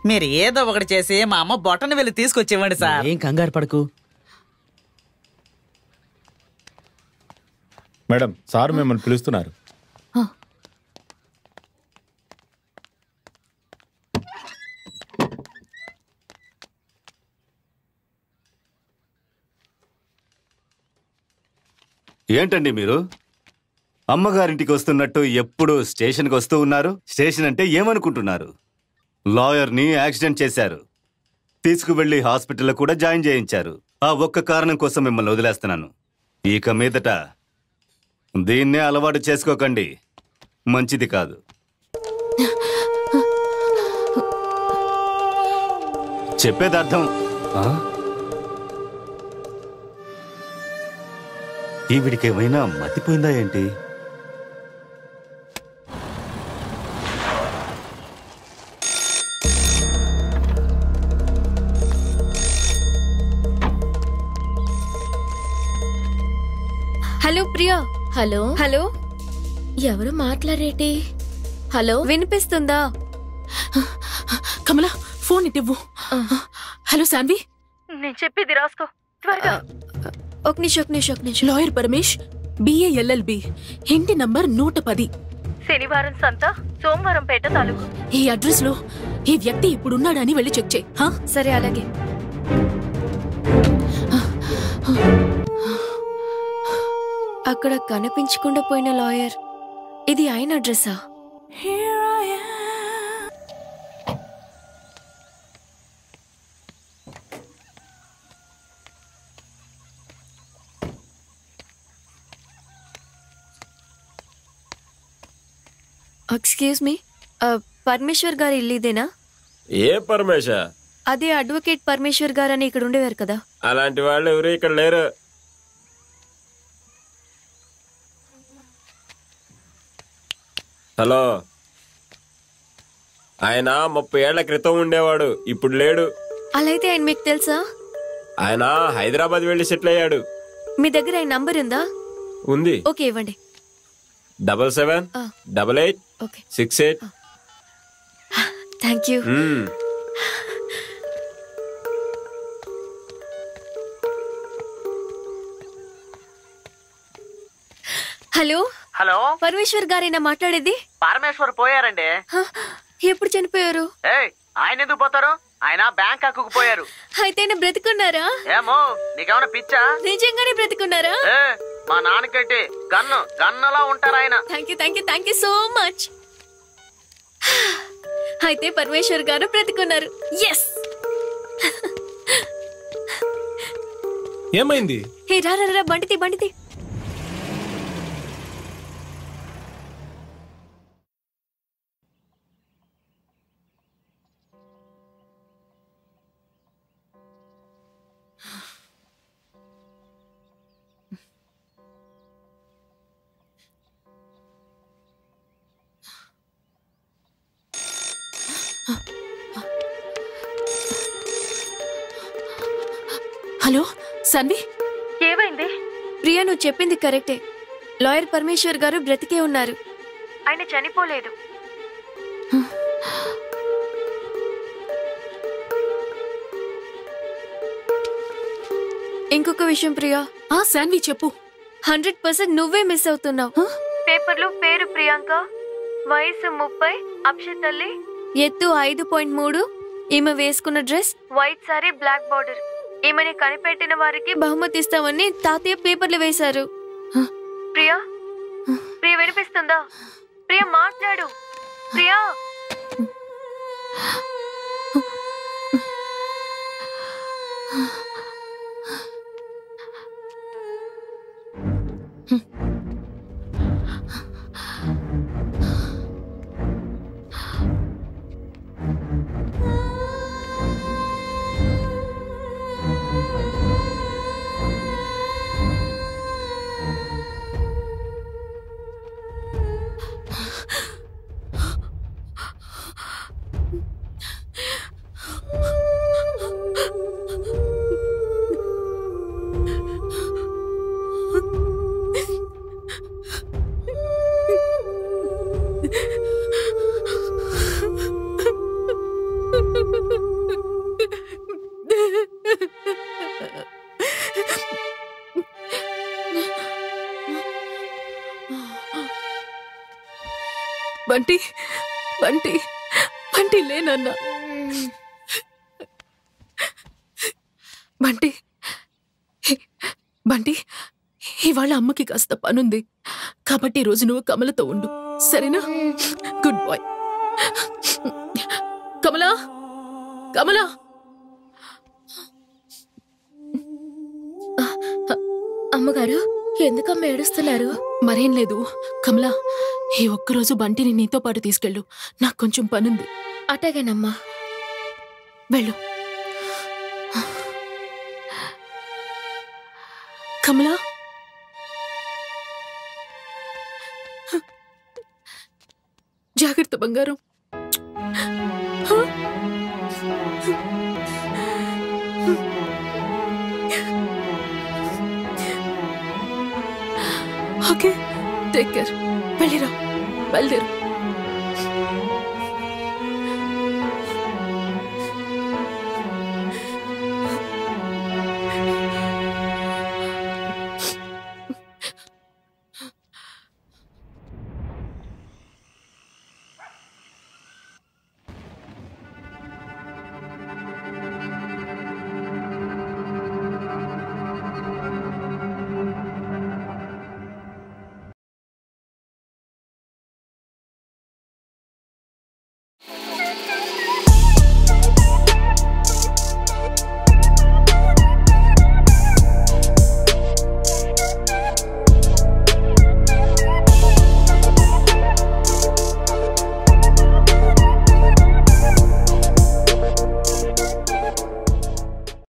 మీరు ఏదో ఒకటి చేసి మా అమ్మ బొట్టను వెళ్ళి తీసుకొచ్చేవ్వండి సార్. ఏం కంగారు పడకు. మేడం, సార్ మిమ్మల్ని పిలుస్తున్నారు. ఏంటండి మీరు అమ్మగారింటికి వస్తున్నట్టు ఎప్పుడు స్టేషన్కి వస్తూ ఉన్నారు? స్టేషన్ అంటే ఏమనుకుంటున్నారు? లాయర్ని యాక్సిడెంట్ చేశారు, తీసుకువెళ్ళి హాస్పిటల్లో కూడా జాయిన్ చేయించారు. ఆ ఒక్క కారణం కోసం మిమ్మల్ని వదిలేస్తున్నాను. ఇక మీదట దీన్నే అలవాటు చేసుకోకండి, మంచిది కాదు. చెప్పేది అర్థం. ఈవిడికేమైనా మతిపోయిందా ఏంటి? హలో ప్రియా. హలో హలో, ఎవరు మాట్లాడేటి? హలో, వినిపిస్తుందా? కమలా, ఫోన్ ఇవ్వు. హలో శాన్వి, నేను చెప్పేది రాసుకో త్వరగా. ఒక నిమిషం. లాయర్ పరమేష్, BALLB, ఇంటి నంబర్ 110, శనివారం సంత, సోమవారం పేట తాలూకు. ఈ అడ్రస్ లో ఈ వ్యక్తి ఇప్పుడున్నాడా అని వెళ్ళి చెక్ చేయి. సరే, అలాగే. అక్కడ కనిపించకుండా పోయిన లాయర్, ఇది ఆయన అడ్రస్సా? ఎక్స్క్యూజ్ మీ, పరమేశ్వర్ గారు ఇల్లు ఇదేనా? ఏ పరమేశ్వర్? అదే అడ్వకేట్ పరమేశ్వర్ గారు అని ఇక్కడ ఉండేవారు కదా. అలాంటి వాళ్ళు ఎవరు ఇక్కడ లేరు. హలో, ఆయన 30 ఏళ్ల క్రితం ఉండేవాడు, ఇప్పుడు లేడు. అలా అయితే ఆయన మీకు తెలుసా? ఆయన హైదరాబాద్ వెళ్లి సెటిల్ అయ్యాడు. మీ దగ్గర ఆయన నంబర్ ఉందా? ఉంది. ఓకే, ఇవ్వండి. 778868. Thank you. Hello hello, Parameshwar గారైనా మాట్లాడేది? పరమేశ్వర్ పోయారండి. ఎప్పుడు చనిపోయారు? ఆయన ఎందుకు పోతారు? ఆయన బ్యాంకాక్ పోయారు. అయితే ఆయన బ్రతికున్నారా? ఏమో, నీకేమైనా పిచ్చా? నిజంగానే బ్రతికున్నారా? మా నాన్నకైతే గన్నలా ఉంటారు ఆయన. Thank you so much. అయితే పరమేశ్వర్ గారు బ్రతికున్నారు. ఎస్. ఏమైంది? రా బండితి. హలో శాన్వి, ఏమైంది? ప్రియా, నువ్వు చెప్పింది కరెక్టే. లాయర్ పరమేశ్వర్ గారు బ్రతికే ఉన్నారు, ఆయన చనిపోలేదు. ఇంకొక విషయం ప్రియా. శాన్వి చెప్పు. 100% నువ్వే మిస్ అవుతున్నావు. పేపర్లో పేరు ప్రియాంక, వయసు 30, అక్షతల్లి, ఎత్తు 5.3, ఈమె వేసుకున్న dress white sari, black border. ఈమెని కనిపెట్టిన వారికి బహుమతి ఇస్తామని తాతయ్య పేపర్లు వేశారు. ప్రియా వినిపిస్తుందా? ప్రియా, మాట్లాడు. ప్రియా. బంటి బంటి బంటి లేనన్నా. బంటి బంటి ఇవాళ అమ్మకి కాస్త పనుంది కాబట్టి ఈరోజు నువ్వు కమలతో ఉండు, సరేనా? Good bye. కమలా కమలా అమ్మగారు ఎందుకమ్మ ఏడుస్తున్నారు? మరేం లేదు కమలా, ఈ ఒక్కరోజు బంటిని నీతో పాటు తీసుకెళ్ళు, నాకు కొంచెం పనుంది. అటాగేనమ్మా. వెళ్ళు. కమలా జాగ్రత్త బంగారం. Okay, take care. వెళ్ళిరా, బయలుదేరు.